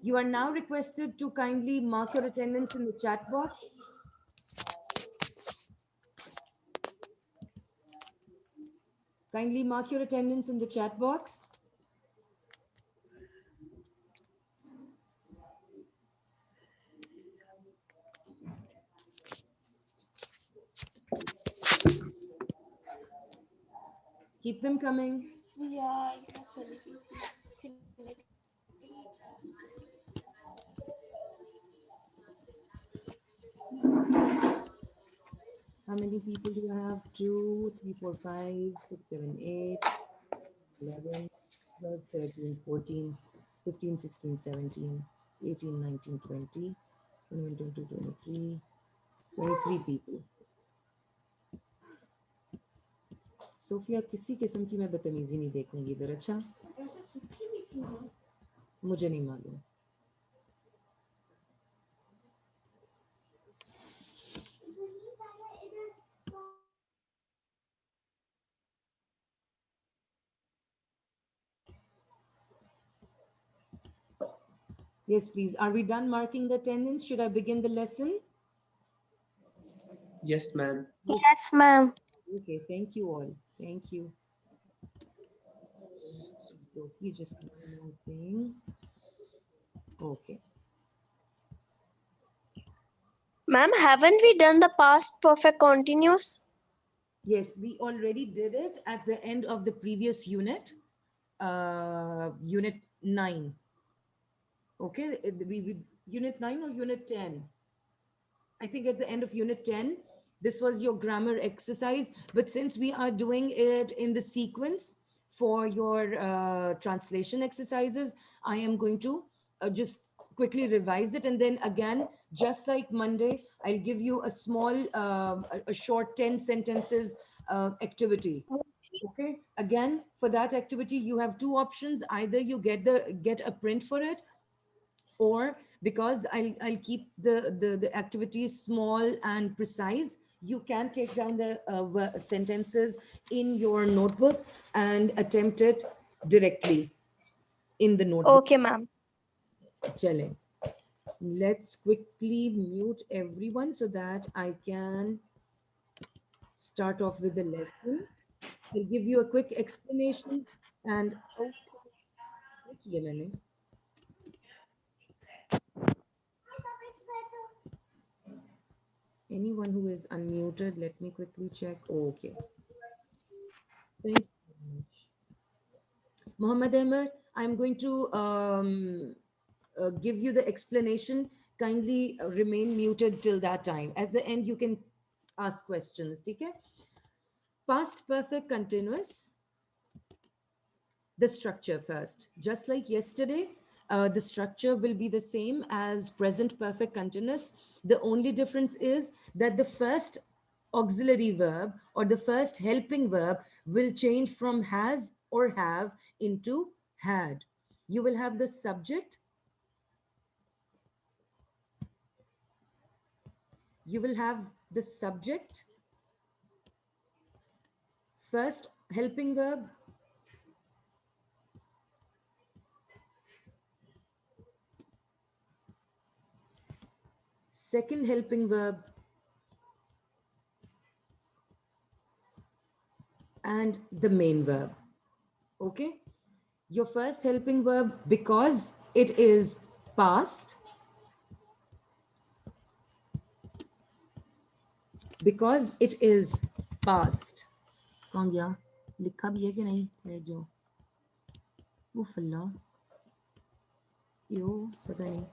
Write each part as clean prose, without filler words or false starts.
You are now requested to kindly mark your attendance in the chat box. Kindly mark your attendance in the chat box. Keep them coming. Yeah. How many people do I have? 2, 3, 4, 5, 6, 7, 8, 11, 12, 13, 14, 15, 16, 17, 18, 19, 20, 21, 22, 23, 23 people. Sophia किसी किस्म की मैं बदतमीजी नहीं देखूंगी इधर अच्छा मुझे नहीं मालूम Yes, please. Are we done marking the attendance? Should I begin the lesson? Yes, ma'am. Yes, ma'am. Okay, thank you all. Thank you. Okay, just one more thing. Okay. Ma'am, haven't we done the past perfect continuous? Yes, we already did it at the end of the previous unit, unit 9. Okay, unit 9 or unit 10? I think at the end of unit 10, this was your grammar exercise. But since we are doing it in the sequence for your translation exercises, I am going to just quickly revise it. And then again, just like Monday, I'll give you a small, a short 10 sentences activity. Okay, again, for that activity, you have two options. Either you get a print for it, or because I'll keep the activity small and precise, you can take down the sentences in your notebook and attempt it directly in the notebook. Okay, ma'am. Chale. Let's quickly mute everyone so that I can start off with the lesson. I'll give you a quick explanation and anyone who is unmuted, let me quickly check. Okay. Thank you very much. Mohammed Ahmed, I'm going to give you the explanation. Kindly remain muted till that time. At the end, you can ask questions. Okay? Past perfect continuous. The structure first. Just like yesterday, the structure will be the same as present perfect continuous. The only difference is that the first auxiliary verb or the first helping verb will change from has or have into had. You will have the subject. You will have the subject, first helping verb, second helping verb, and the main verb. Okay? Your first helping verb, because it is past, because it is past. कौन गया? लिखा भी है कि नहीं? है जो वो फल्ला यो पता नहीं.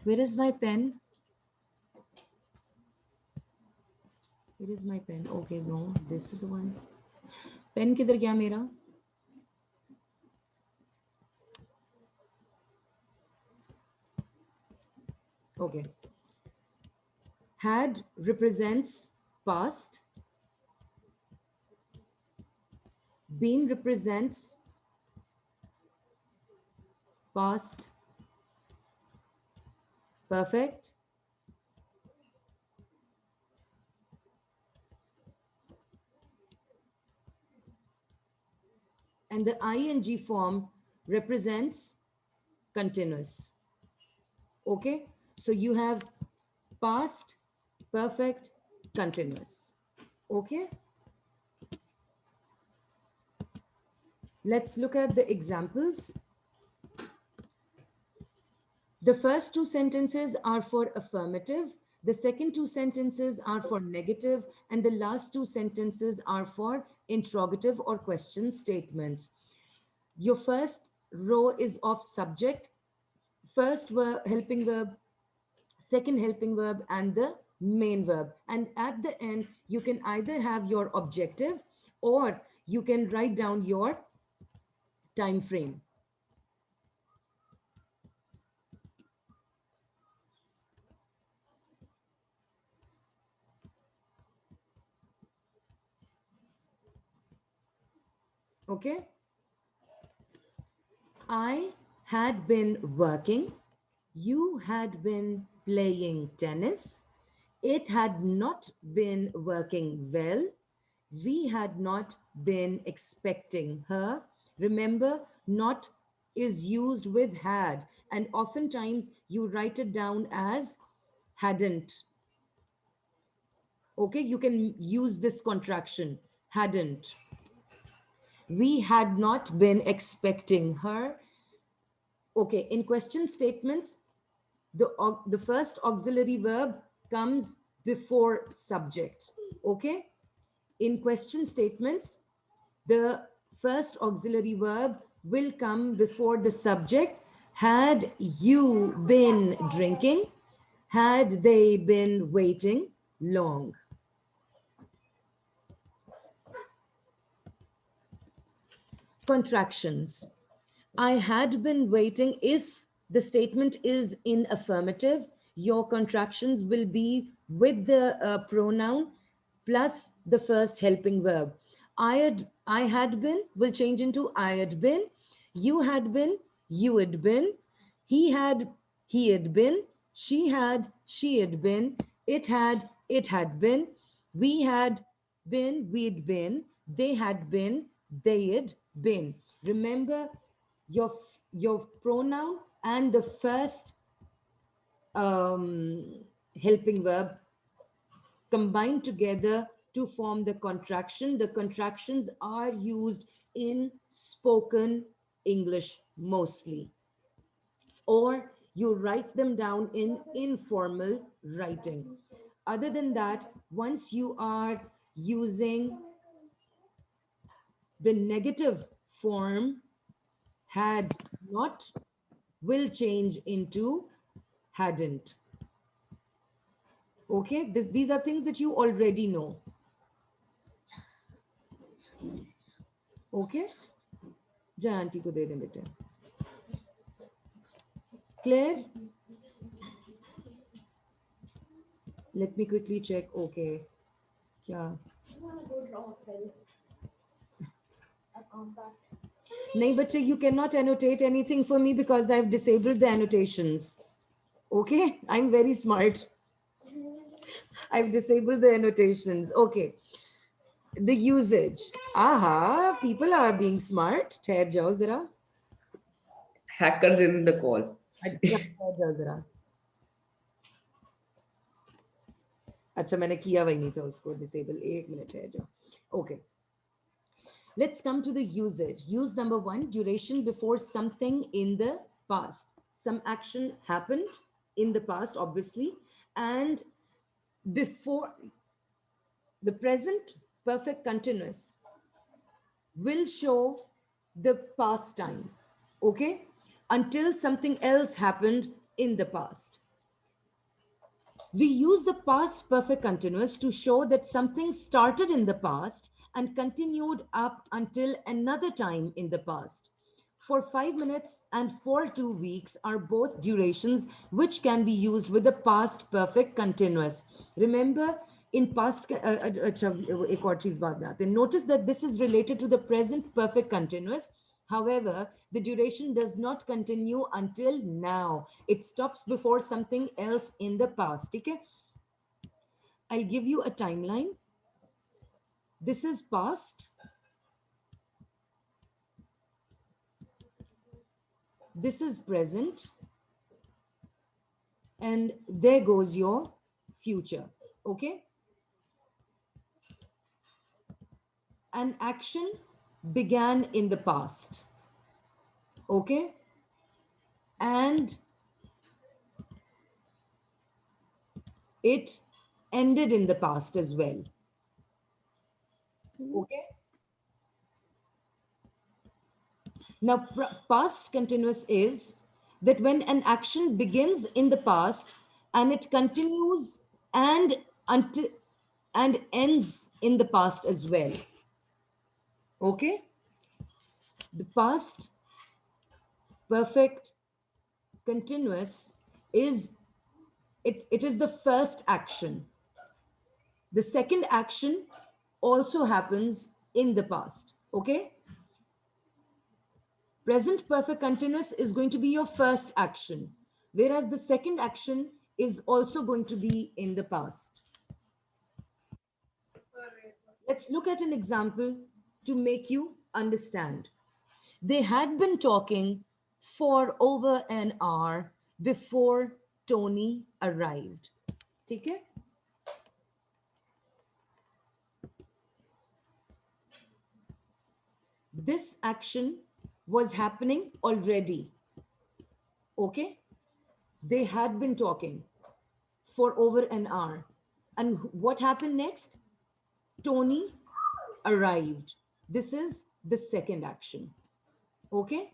Where is my pen? Where is my pen? Okay, no, this is the one. Pen किधर गया मेरा? Okay. Had represents past. Been represents past. perfect, and the ing form represents continuous. Okay, so you have past, perfect, continuous. Okay, let's look at the examples. The first two sentences are for affirmative, the second two sentences are for negative, and the last two sentences are for interrogative or question statements. Your first row is of subject, first verb, helping verb, second helping verb, and the main verb. And at the end, you can either have your objective or you can write down your time frame. Okay? I had been working. You had been playing tennis. It had not been working well. We had not been expecting her. Remember, not is used with had, and oftentimes you write it down as hadn't. Okay, you can use this contraction, hadn't. We had not been expecting her. Okay, in question statements, the first auxiliary verb comes before subject. Okay, in question statements, the first auxiliary verb will come before the subject. Had you been drinking? Had they been waiting long? Contractions. I had been waiting. If the statement is in affirmative, your contractions will be with the pronoun plus the first helping verb. I had been will change into I had been. You had been, you had been. He had been. She had been. It had been. We had been, we'd been. They had been, they had been. Remember, your pronoun and the first helping verb combine together to form the contraction. The contractions are used in spoken English mostly, or you write them down in informal writing. Other than that, once you are using the negative form, had not will change into hadn't. Okay, these are things that you already know. Okay, जा aunty को दे दें बेटे. Clear? Let me quickly check. Okay, क्या? नहीं बच्चे, you cannot annotate anything for me because I've disabled the annotations. Okay, I'm very smart. I've disabled the annotations. Okay. The usage. Aha, people are being smart. ठहर जाओ जरा. Hackers in the call. अच्छा ठहर जाओ जरा. अच्छा मैंने किया वही नहीं था उसको disable. एक मिनट ठहर जाओ. Okay. Let's come to the usage. Use number 1, duration before something in the past. Some action happened in the past, obviously, and before the present perfect continuous will show the past time, okay, until something else happened in the past. We use the past perfect continuous to show that something started in the past and continued up until another time in the past. For 5 minutes and for 2 weeks are both durations which can be used with the past perfect continuous. Remember, in past, notice that this is related to the present perfect continuous. However, the duration does not continue until now. It stops before something else in the past. Okay? I'll give you a timeline. This is past. This is present. And there goes your future. Okay? An action began in the past. Okay? And it ended in the past as well. Okay? Now, past continuous is that when an action begins in the past and it continues and until and ends in the past as well. Okay? The past perfect continuous is it is the first action. The second action also happens in the past. Okay? Present perfect continuous is going to be your first action, whereas the second action is also going to be in the past. Let's look at an example to make you understand. They had been talking for over an hour before Tony arrived. Take it? This action was happening already. Okay? They had been talking for over an hour. And what happened next? Tony arrived. This is the second action. Okay?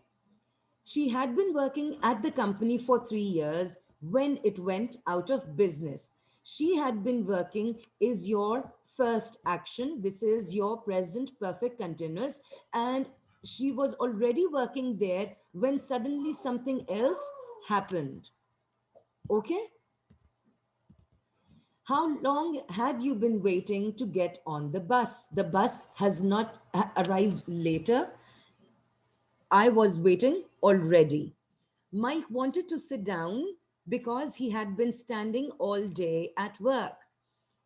She had been working at the company for 3 years when it went out of business. She had been working is your first action. This is your present perfect continuous. And she was already working there when suddenly something else happened. Okay? How long had you been waiting to get on the bus? The bus has not arrived later. I was waiting already. Mike wanted to sit down because he had been standing all day at work.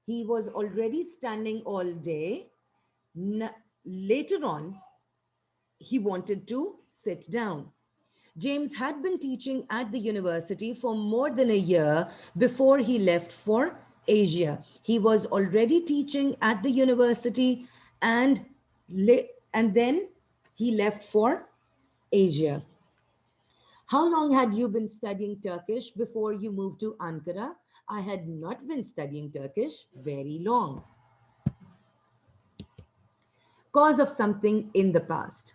He was already standing all day. Later on, he wanted to sit down. James had been teaching at the university for more than a year before he left for Asia. He was already teaching at the university and then he left for Asia. How long had you been studying Turkish before you moved to Ankara? I had not been studying Turkish very long. Cause of something in the past.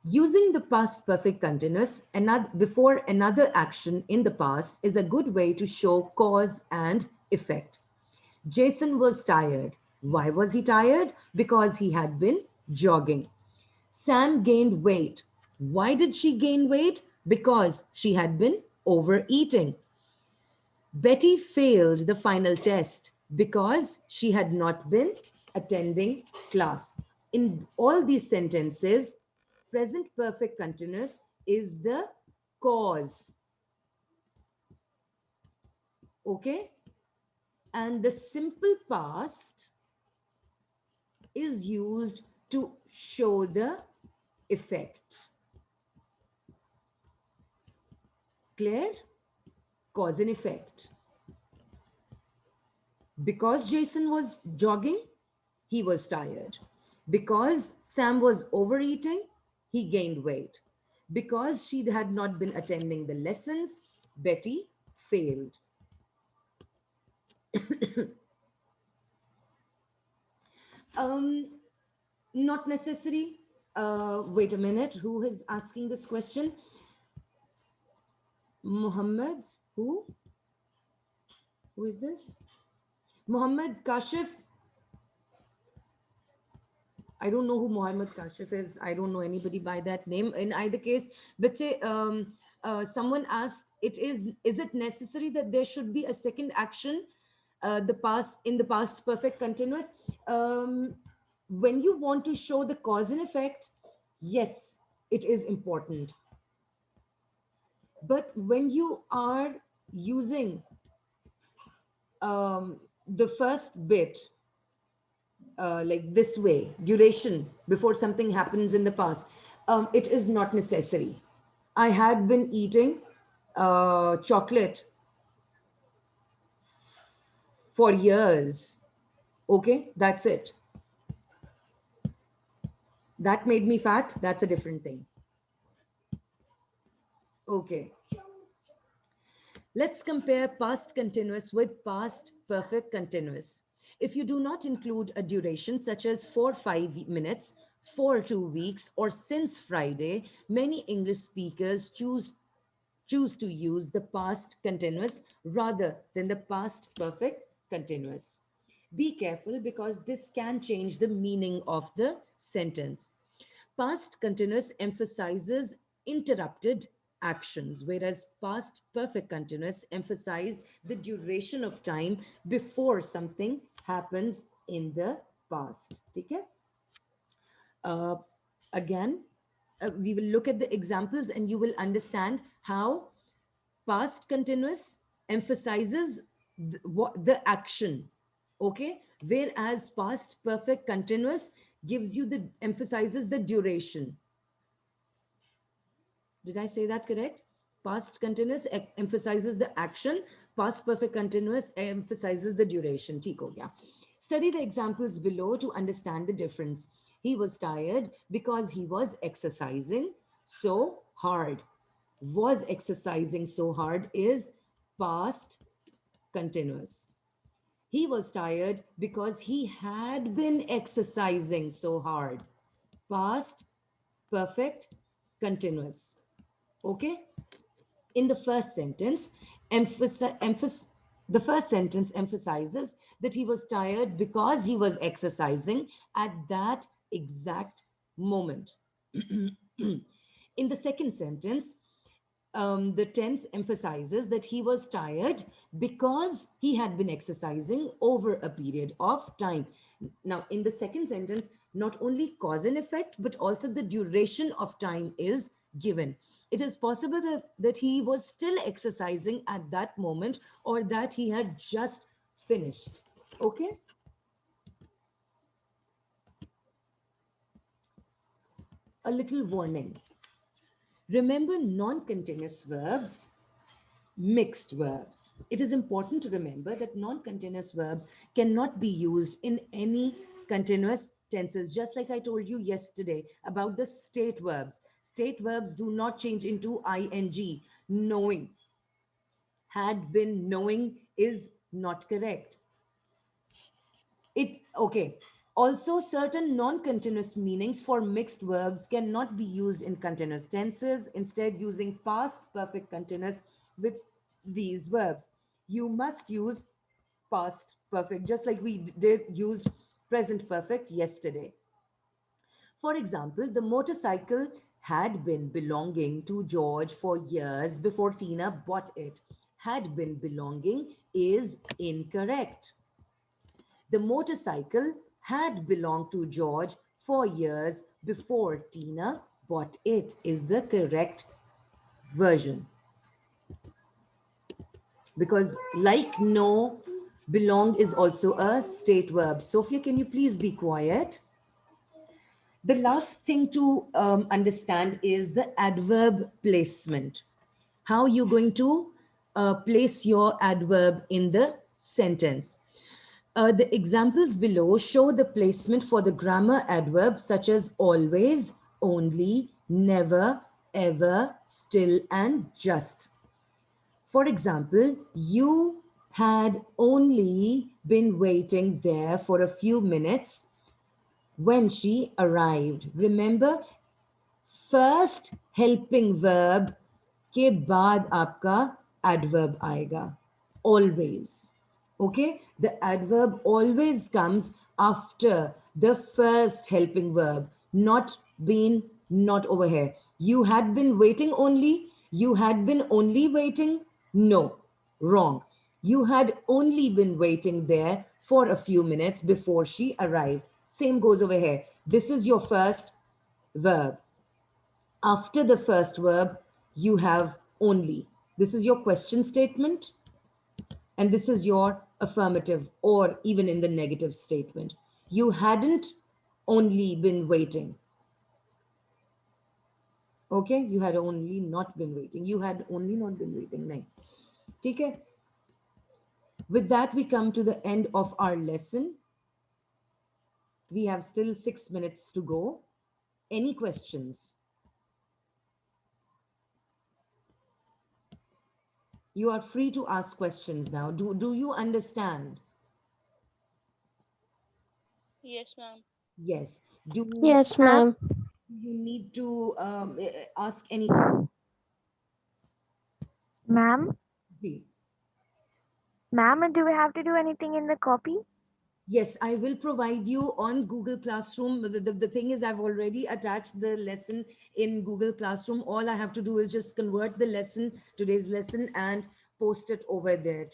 Using the past perfect continuous before another action in the past is a good way to show cause and effect. Jason was tired. Why was he tired? Because he had been jogging. Sam gained weight. Why did she gain weight? Because she had been overeating. Betty failed the final test because she had not been attending class. In all these sentences, present perfect continuous is the cause. Okay? And the simple past is used to show the effect. Clear? Cause and effect. Because Jason was jogging, he was tired. Because Sam was overeating, he gained weight. Because she had not been attending the lessons, Betty failed. Not necessary. Wait a minute. Who is asking this question? Muhammad? Who? Who is this? Muhammad Kashif. I don't know who Muhammad Kashif is. I don't know anybody by that name. In either case, but say, someone asked, is it necessary that there should be a second action, in the past perfect continuous? When you want to show the cause and effect, yes, it is important. But when you are using the first bit like this way, duration before something happens in the past, it is not necessary. I had been eating chocolate for years. Okay, that's it. That made me fat. That's a different thing. Okay. Let's compare past continuous with past perfect continuous. If you do not include a duration such as 4-5 minutes, for 2 weeks, or since Friday, many English speakers choose to use the past continuous rather than the past perfect continuous. Be careful because this can change the meaning of the sentence. Past continuous emphasizes interrupted actions, whereas past perfect continuous emphasize the duration of time before something happens in the past. Okay? Uh, Again, we will look at the examples and you will understand how past continuous emphasizes the action, okay, whereas past perfect continuous gives you the emphasizes the duration. Did I say that correct? Past continuous emphasizes the action, past perfect continuous emphasizes the duration. ठीक हो गया. Study the examples below to understand the difference. He was tired because he was exercising so hard. Was exercising so hard is past continuous. He was tired because he had been exercising so hard. Past perfect continuous. Okay? In the first sentence, the first sentence emphasizes that he was tired because he was exercising at that exact moment. In the second sentence, the tense emphasizes that he was tired because he had been exercising over a period of time. Now, in the second sentence, not only cause and effect, but also the duration of time is given. It is possible that he was still exercising at that moment or that he had just finished. Okay? A little warning. Remember non-continuous verbs, mixed verbs. It is important to remember that non-continuous verbs cannot be used in any continuous tenses, just like I told you yesterday about the state verbs. State verbs do not change into ing. Knowing, had been, knowing is not correct. Okay. Also, certain non-continuous meanings for mixed verbs cannot be used in continuous tenses, instead using past perfect continuous with these verbs. You must use past perfect, just like we used present perfect yesterday. For example, the motorcycle had been belonging to George for years before Tina bought it. Had been belonging is incorrect. The motorcycle had belonged to George for years before Tina bought it is the correct version. Because like, know, belong is also a state verb. Sophia, can you please be quiet? The last thing to understand is the adverb placement. How you're going to place your adverb in the sentence. The examples below show the placement for the grammar adverbs such as always, only, never, ever, still, and just. For example, you had only been waiting there for a few minutes when she arrived. Remember, first helping verb के बाद आपका adverb आएगा. Always. Okay, the adverb always comes after the first helping verb, not been, not over here. You had been waiting only, you had been only waiting, no, wrong. You had only been waiting there for a few minutes before she arrived. Same goes over here. This is your first verb. After the first verb, you have only. This is your question statement, and this is your affirmative, or even in the negative statement. You hadn't only been waiting. Okay, you had only not been waiting. You had only not been waiting. Nahin. ठीक है? With that, we come to the end of our lesson. We have still 6 minutes to go. Any questions? You are free to ask questions now. Do you understand? Yes, ma'am. Yes. Do Yes, ma'am. you need to ask any? Ma'am, Ji. ma'am, do we have to do anything in the copy? Yes, I will provide you on Google Classroom. The thing is, I've already attached the lesson in Google Classroom. All I have to do is just convert the lesson, today's lesson, and post it over there.